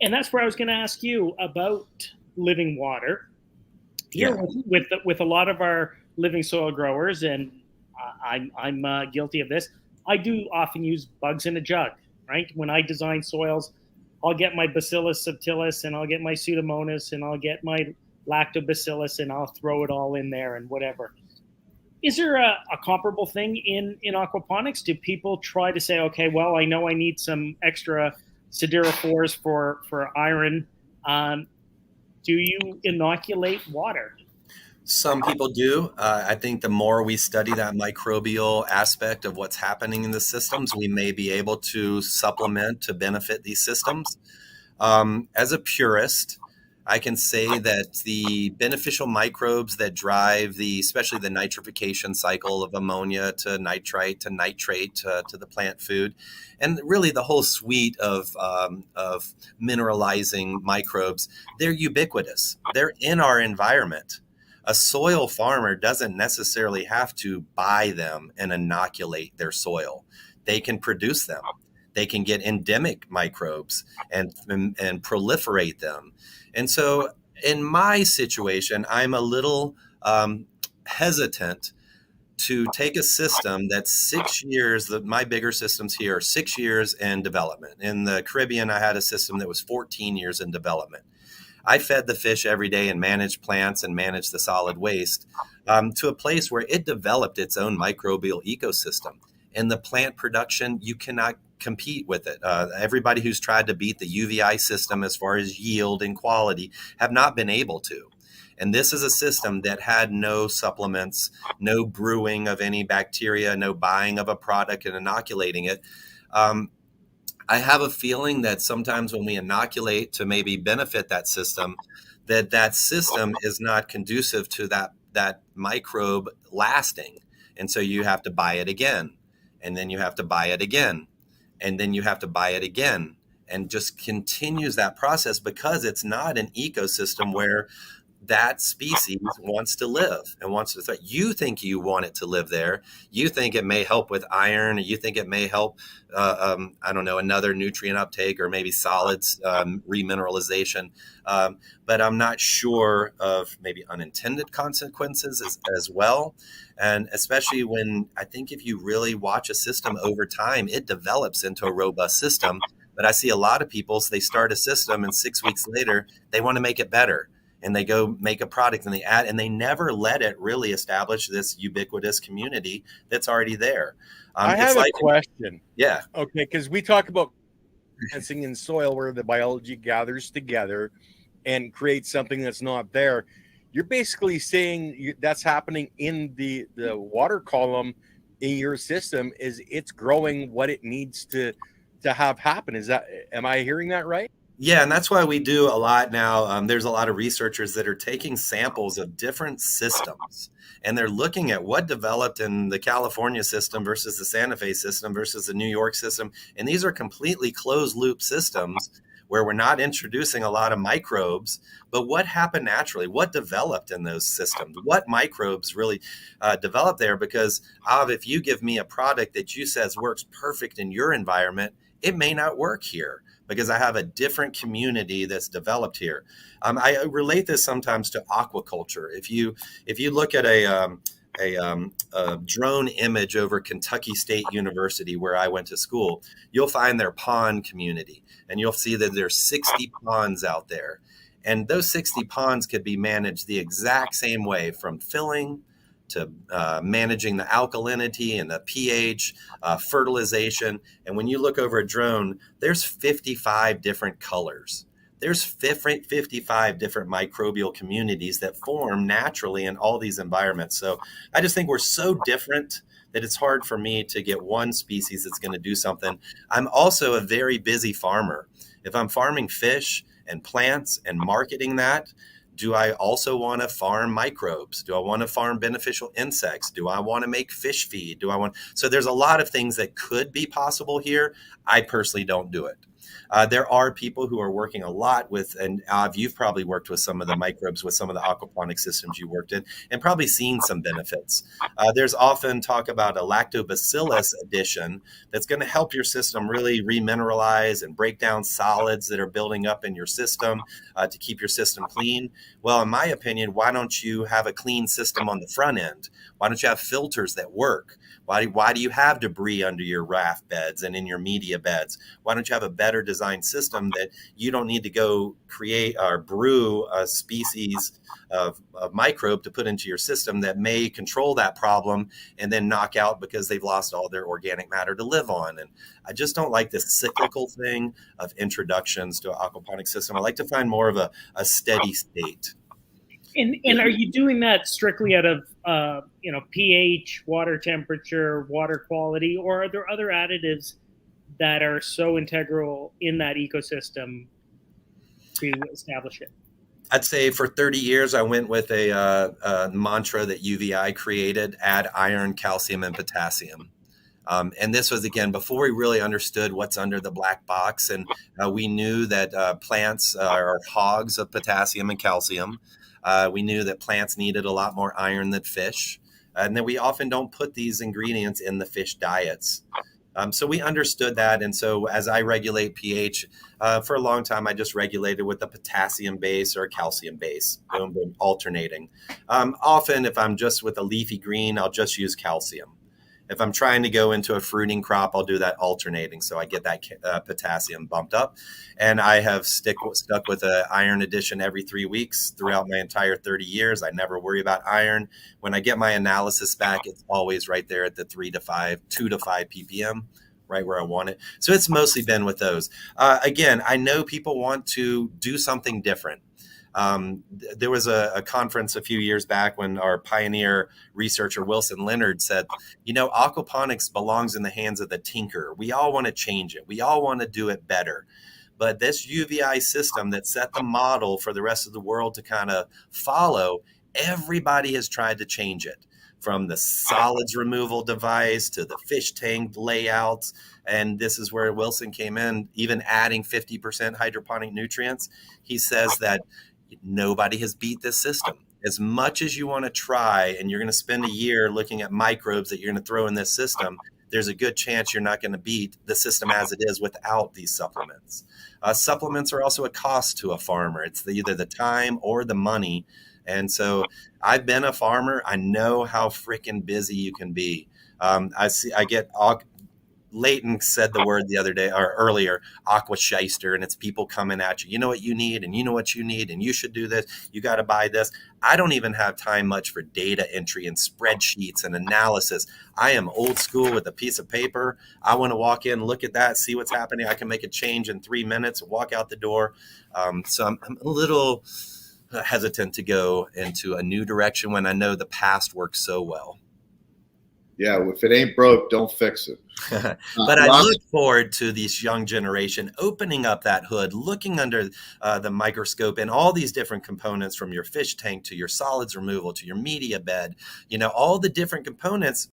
And that's where I was going to ask you about living water. Here Yeah. with a lot of our living soil growers, and I'm guilty of this. I do often use bugs in a jug, right? When I design soils, I'll get my Bacillus subtilis and I'll get my Pseudomonas and I'll get my Lactobacillus and I'll throw it all in there and whatever. Is there a comparable thing in aquaponics? Do people try to say, okay, well, I know I need some extra siderophores for iron. Um, do you inoculate water? Some people do. I think the more we study that microbial aspect of what's happening in the systems, we may be able to supplement to benefit these systems. As a purist, I can say that the beneficial microbes that drive especially the nitrification cycle of ammonia to nitrite to nitrate to the plant food, and really the whole suite of mineralizing microbes, they're ubiquitous. They're in our environment. A soil farmer doesn't necessarily have to buy them and inoculate their soil. They can produce them. They can get endemic microbes and proliferate them. And so in my situation, I'm a little hesitant to take a system that's 6 years. My bigger systems here are 6 years in development. In the Caribbean, I had a system that was 14 years in development. I fed the fish every day and managed plants and managed the solid waste to a place where it developed its own microbial ecosystem. In the plant production, you cannot compete with it. Everybody who's tried to beat the UVI system as far as yield and quality have not been able to. And this is a system that had no supplements, no brewing of any bacteria, no buying of a product and inoculating it. I have a feeling that sometimes when we inoculate to maybe benefit that system is not conducive to that microbe lasting. And so you have to buy it again, and then you have to buy it again, and then you have to buy it again, and just continues that process because it's not an ecosystem where that species wants to live and wants to thrive. You think you want it to live there. You think it may help with iron, or you think it may help, I don't know, another nutrient uptake or maybe solids remineralization. But I'm not sure of maybe unintended consequences as well. And especially when I think if you really watch a system over time, it develops into a robust system. But I see a lot of people, so they start a system and 6 weeks later, they want to make it better. And they go make a product and they add, and they never let it really establish this ubiquitous community that's already there. I have a question. Yeah. Okay, because we talk about dancing in soil where the biology gathers together and creates something that's not there. You're basically saying that's happening in the water column in your system. Is it's growing what it needs to have happen? Am I hearing that right? Yeah, and that's why we do a lot now. There's a lot of researchers that are taking samples of different systems, and they're looking at what developed in the California system versus the Santa Fe system versus the New York system. And these are completely closed loop systems where we're not introducing a lot of microbes, but what happened naturally? What developed in those systems? What microbes really developed there? Because if you give me a product that you says works perfect in your environment, it may not work here, because I have a different community that's developed here. I relate this sometimes to aquaculture. If you look at a drone image over Kentucky State University, where I went to school, you'll find their pond community, and you'll see that there's 60 ponds out there. And those 60 ponds could be managed the exact same way, from filling to managing the alkalinity and the pH, fertilization. And when you look over a drone, there's 55 different colors. There's 55 different microbial communities that form naturally in all these environments. So I just think we're so different that it's hard for me to get one species that's going to do something. I'm also a very busy farmer. If I'm farming fish and plants and marketing that, do I also want to farm microbes? Do I want to farm beneficial insects? Do I want to make fish feed? So there's a lot of things that could be possible here. I personally don't do it. There are people who are working a lot with, and you've probably worked with some of the microbes with some of the aquaponic systems you worked in and probably seen some benefits. There's often talk about a lactobacillus addition that's going to help your system really remineralize and break down solids that are building up in your system to keep your system clean. Well, in my opinion, why don't you have a clean system on the front end? Why don't you have filters that work? Why do you have debris under your raft beds and in your media beds? Why don't you have a better designed system that you don't need to go create or brew a species of microbe to put into your system that may control that problem and then knock out because they've lost all their organic matter to live on? And I just don't like this cyclical thing of introductions to an aquaponic system. I like to find more of a steady state. And are you doing that strictly out of pH, water temperature, water quality, or are there other additives that are so integral in that ecosystem to establish it? I'd say for 30 years, I went with a mantra that UVI created: add iron, calcium, and potassium. And this was, again, before we really understood what's under the black box. And we knew that plants are hogs of potassium and calcium. We knew that plants needed a lot more iron than fish. And then we often don't put these ingredients in the fish diets. So we understood that. And so as I regulate pH, for a long time, I just regulated with a potassium base or a calcium base, boom, boom, alternating. Often, if I'm just with a leafy green, I'll just use calcium. If I'm trying to go into a fruiting crop, I'll do that alternating, so I get that potassium bumped up. And I have stuck with an iron addition every 3 weeks throughout my entire 30 years. I never worry about iron. When I get my analysis back, it's always right there at the 2 to 5 ppm, right where I want it. So it's mostly been with those. Again, I know people want to do something different. There was a conference a few years back when our pioneer researcher, Wilson Leonard, said, aquaponics belongs in the hands of the tinker. We all want to change it. We all want to do it better. But this UVI system that set the model for the rest of the world to kind of follow, everybody has tried to change it, from the solids removal device to the fish tank layouts. And this is where Wilson came in, even adding 50% hydroponic nutrients. He says that nobody has beat this system. As much as you want to try, and you're going to spend a year looking at microbes that you're going to throw in this system, there's a good chance you're not going to beat the system as it is without these supplements. Supplements are also a cost to a farmer. It's either the time or the money. And so I've been a farmer. I know how freaking busy you can be. I get Leighton said the word the other day or earlier, aqua shyster, and it's people coming at you. You know what you need, and you know what you need, and you should do this. You got to buy this. I don't even have time much for data entry and spreadsheets and analysis. I am old school with a piece of paper. I want to walk in, look at that, see what's happening. I can make a change in 3 minutes, walk out the door. So I'm a little hesitant to go into a new direction when I know the past worked so well. Yeah, if it ain't broke, don't fix it. But I look forward to this young generation opening up that hood, looking under the microscope and all these different components, from your fish tank to your solids removal to your media bed, all the different components.